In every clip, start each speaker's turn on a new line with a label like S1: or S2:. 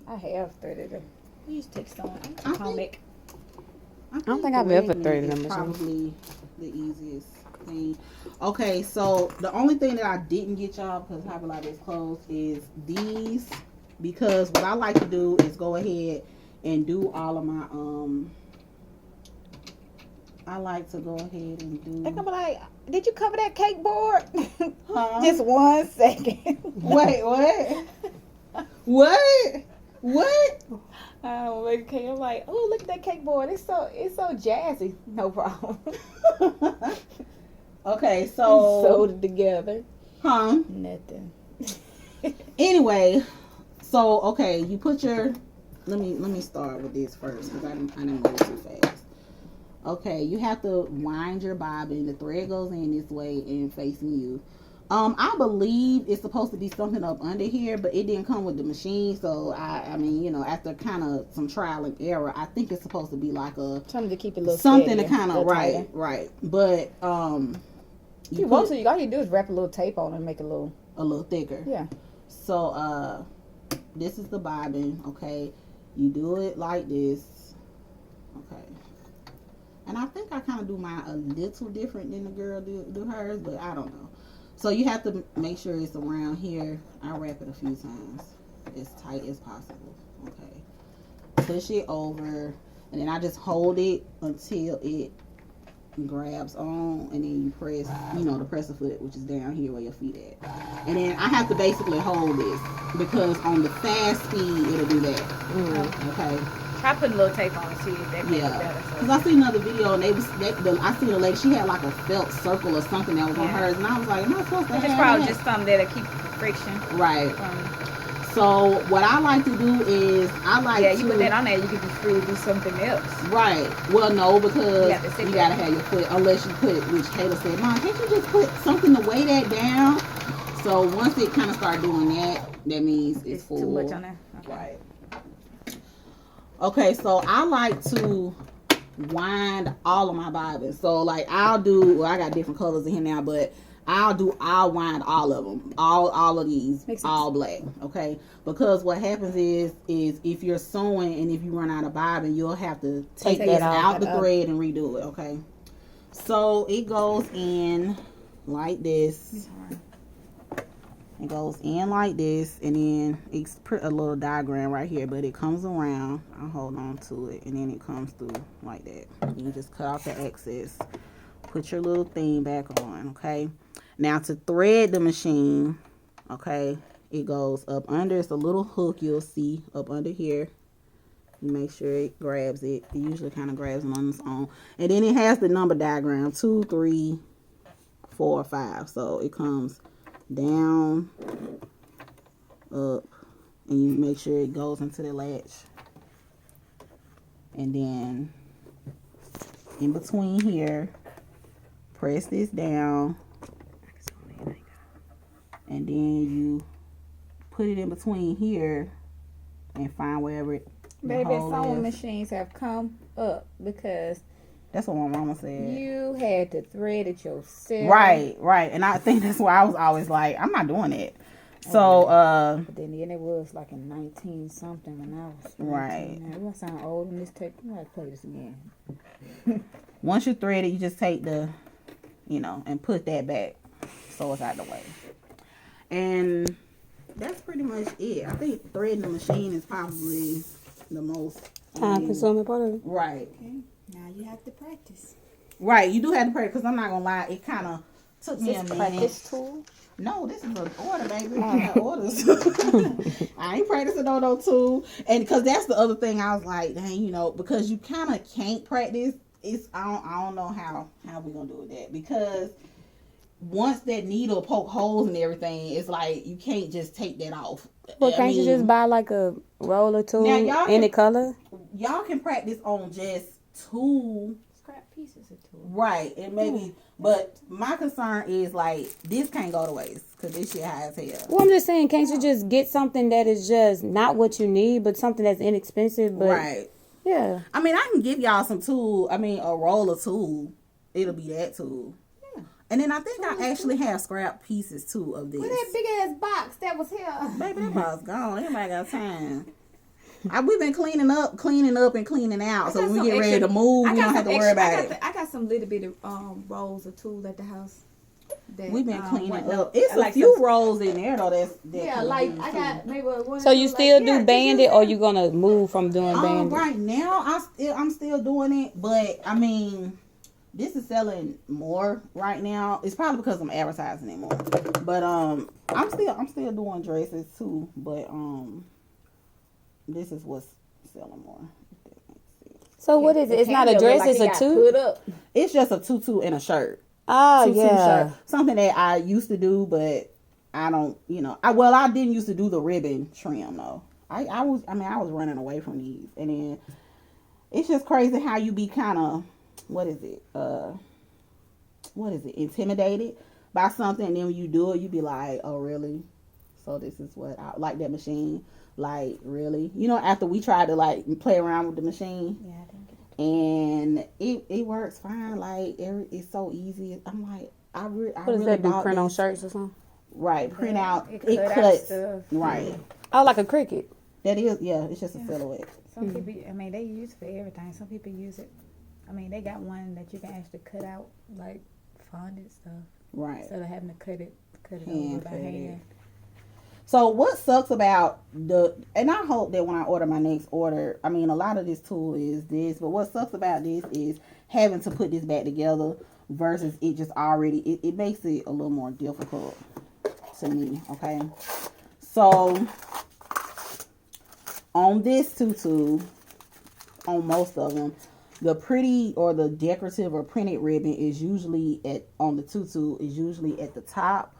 S1: I have threaded them. We used to take some comic.
S2: I don't think I've ever threaded them. Probably the easiest thing. Okay, so the only thing that I didn't get y'all because Hobby Lobby is closed is these, because what I like to do is go ahead and do all of my I like to go ahead and do.
S1: They're gonna be like, did you cover that cake board?
S2: Huh?
S1: Just 1 second.
S2: Wait, what? What? What?
S1: Okay, I'm like, oh, look at that cake board. It's so jazzy. No problem.
S2: Okay, so
S1: sewed it together.
S2: Huh?
S1: Nothing.
S2: Anyway, so okay, you put your. Let me start with this first because I didn't move too fast. Okay, you have to wind your bobbin. The thread goes in this way and facing you. I believe it's supposed to be something up under here, but it didn't come with the machine. So I mean, you know, after kind of some trial and error, I think it's supposed to be like a
S1: something to keep it a little
S2: something
S1: steadier,
S2: to kind of right. But
S1: you all you do is wrap a little tape on it and make it a little
S2: thicker.
S1: Yeah.
S2: So this is the bobbin. Okay, you do it like this. Okay. And I think I kind of do mine a little different than the girl do hers, but I don't know. So you have to make sure it's around here. I wrap it a few times, as tight as possible. Okay. Push it over, and then I just hold it until it grabs on, and then you press, the presser foot, which is down here where your feet at. And then I have to basically hold this because on the fast speed it'll do that. Okay.
S1: Try putting a little tape on to see if that makes it better.
S2: Because I seen another video and I seen a lady, she had like a felt circle or something that was on hers, and I was like, am I supposed to have
S1: it's probably just something that'll keep the friction.
S2: Right. So what I like to do is
S1: you put that on there, you can be free to do something else.
S2: Right. Well, no, because you gotta have your foot, unless you put, which Kayla said, Mom, can't you just put something to weigh that down? So once it kind of start doing that, that means it's full.
S1: Too much on there. Okay.
S2: Right. Okay, so I like to wind all of my bobbins. So like I got different colors in here now, but I'll wind all of them, all of these, all black. Okay, because what happens is if you're sewing and if you run out of bobbin, you'll have to take this out the thread and redo it. Okay, so it goes in like this. It goes in like this, and then it's a little diagram right here, but it comes around. I'll hold on to it, and then it comes through like that. You just cut off the excess, put your little thing back on. Okay, now to thread the machine, okay, it goes up under. It's a little hook you'll see up under here. You make sure it grabs it. It usually kind of grabs it on its own, and then it has the number diagram 2, 3, 4, 5. So it comes down, up, and you make sure it goes into the latch, and then in between here press this down, and then you put it in between here and find wherever it
S1: Baby, sewing machines have come up because
S2: that's what my mama said.
S1: You had to thread it yourself.
S2: Right. And I think that's why I was always like, I'm not doing it. So,
S1: but then it was like in 19 something when I was 19.
S2: Right.
S1: Now, we sound old in this tape. I'm going to play this again.
S2: Once you thread it, you just take the, and put that back so it's out of the way. And that's pretty much it. I think threading the machine is probably the most
S3: time consuming part of it.
S2: Right.
S1: Okay. Now you have to practice.
S2: Right, you do have to practice because I'm not gonna lie, it kind of took me a minute.
S1: Practice tool?
S2: No, this is an order, baby. I got orders. I ain't practicing on no tool, and because that's the other thing. I was like, dang, because you kind of can't practice. I don't know how we gonna do with that because once that needle poke holes and everything, it's like you can't just take that off.
S3: Well, can't you just buy like a roller tool, any color?
S2: Y'all can practice on just two
S1: scrap pieces of tool.
S2: Right, and maybe, but my concern is like this can't go to waste because this shit high as hell.
S3: Well, I'm just saying, can't you just get something that is just not what you need, but something that's inexpensive? But
S2: right.
S3: Yeah.
S2: I mean, I can give y'all some tool. I mean, a roller tool. It'll be that tool. Yeah. And then I think I actually have scrap pieces too of this.
S1: Where that big ass box that was here?
S2: Baby, that box gone. Everybody got time. We've been cleaning up and cleaning out. So
S1: got
S2: when we
S1: some
S2: get ready
S1: extra-
S2: to move,
S1: I
S2: we
S1: got
S2: don't have
S1: some
S2: to worry
S1: extra-
S2: about it.
S1: I got some little bit of rolls of tools at the house. That,
S2: We've been cleaning
S1: went
S2: up.
S1: up.
S2: It's
S1: I
S2: a
S1: like
S2: few
S1: some-
S2: rolls in there though. That
S1: Yeah,
S2: can
S1: like
S2: use,
S1: I
S2: too.
S1: got maybe one.
S3: So you
S1: or two,
S3: still
S1: like, yeah,
S3: do
S1: just
S3: bandit,
S1: use
S3: or
S1: that.
S3: you gonna move from doing bandit?
S2: Right now, I'm still doing it, but I mean, this is selling more right now. It's probably because I'm advertising it more. But I'm still doing dresses too. But this is what's selling more. If that makes sense.
S3: So what is it? It's not a
S1: Candy
S3: dress,
S1: look like
S3: it's
S1: it
S3: a
S1: got
S3: tutu.
S1: Put up.
S2: It's just a tutu and a shirt.
S3: Oh
S2: Tutu
S3: yeah.
S2: shirt. Something that I used to do, but I don't. I didn't used to do the ribbon trim though. I was running away from these, and then it's just crazy how you be kind of intimidated by something, and then when you do it, you be like, oh really? So this is what I like, that machine. Like, really? After we tried to like play around with the machine,
S1: Yeah, I didn't get it.
S2: and it works fine. Like, it's so easy. I'm like, I
S3: What does
S2: really
S3: that do?
S2: bought
S3: Print on
S2: this.
S3: shirts or something?
S2: Right, print out.
S1: It
S2: It
S1: cut out
S2: cuts.
S1: stuff.
S2: Right.
S3: Oh, like a cricket.
S2: That is, yeah. It's just a silhouette.
S1: Some people, I mean, they use it for everything. Some people use it. I mean, they got one that you can actually cut out, like fondant stuff,
S2: Right.
S1: instead of having to cut it
S2: Hand
S1: over by
S2: cut it.
S1: hand.
S2: So what sucks about and I hope that when I order my next order, I mean, a lot of this tool is this, but what sucks about this is having to put this back together versus it just already, it makes it a little more difficult to me, okay? So on this tutu, on most of them, the pretty or the decorative or printed ribbon is usually on the tutu is usually at the top.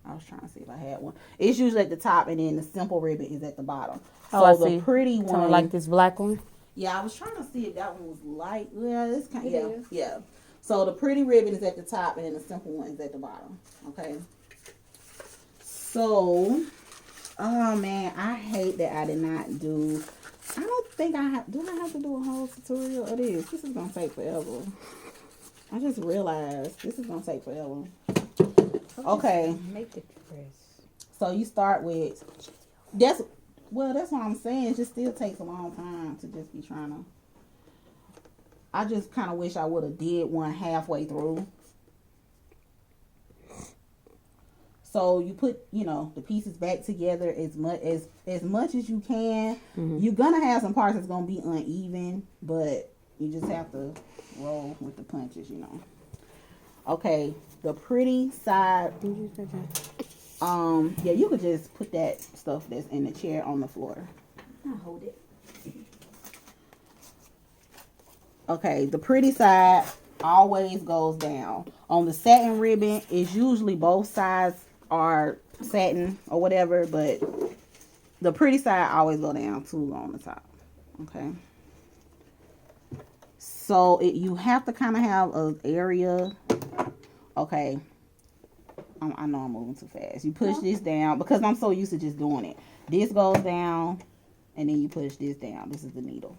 S2: I was trying to see if I had one. It's usually at the top, and then the simple ribbon is at the bottom.
S3: Oh,
S2: so
S3: I
S2: the
S3: see.
S2: pretty
S3: Something
S2: one,
S3: like this black one.
S2: yeah, I was trying to see if that one was light. Yeah, it's kind.
S1: It
S2: Yeah,
S1: is.
S2: yeah. So the pretty ribbon is at the top, and then the simple one is at the bottom. Okay. So, oh man, I hate that I did not do. I don't think I have. Do I have to do a whole tutorial of this? This is gonna take forever. I just realized this is gonna take forever. Okay.
S1: Make the dress.
S2: So you start with that's what I'm saying. It just still takes a long time to just be trying to. I just kind of wish I would have did one halfway through. So you put, the pieces back together as much as you can.
S3: Mm-hmm.
S2: You're gonna have some parts that's gonna be uneven, but you just have to roll with the punches, Okay, the pretty side. Yeah, you could just put that stuff that's in the chair on the floor. I'll hold it. Okay, the pretty side always goes down. On the satin ribbon, it's usually both sides are satin or whatever, but the pretty side always go down, tulle on the top. Okay. So you have to kind of have an area. Okay. I know I'm moving too fast. You push this down because I'm so used to just doing it. This goes down, and then you push this down. This is the needle.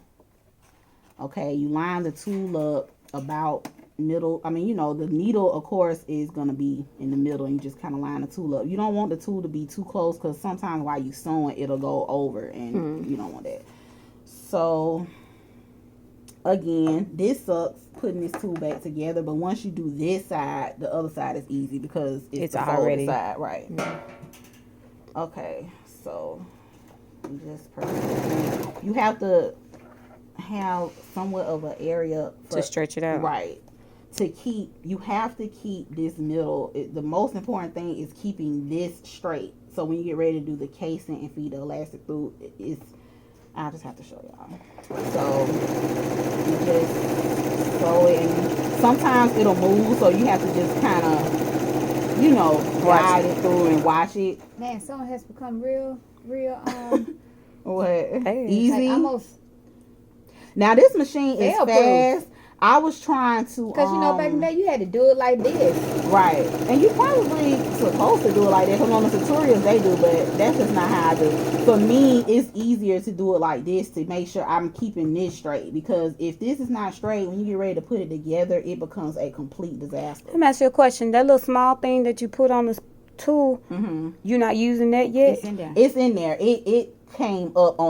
S2: Okay, you line the tool up about middle. I mean, the needle, of course, is going to be in the middle, and you just kind of line the tool up. You don't want the tool to be too close because sometimes while you sewing, it'll go over, and you don't want that. So, again, this sucks putting this tool back together, but once you do this side, the other side is easy because it's the
S3: already
S2: side, right? Okay, so you just press it. You have to have somewhat of an area
S3: To stretch it out.
S2: right? You have to keep this middle. The most important thing is keeping this straight. So when you get ready to do the casing and feed the elastic through, I'll just have to show y'all. So you just throw it, and sometimes it'll move, so you have to just kind of, guide it through and watch it.
S1: Man, someone has become real.
S2: What?
S3: Hey.
S2: Easy.
S1: Like almost.
S2: Now this machine is
S1: Fail-proof.
S2: fast. I was trying to,
S1: Because back in the day, you had to do it like this.
S2: right, and you probably supposed to do it like that because on the tutorials they do, but that's just not how I do. For me, it's easier to do it like this to make sure I'm keeping this straight, because if this is not straight, when you get ready to put it together, it becomes a complete disaster.
S3: Let me ask you a question. That little small thing that you put on the tool, you're not using that yet?
S1: It's in there.
S2: It's in there. It came up on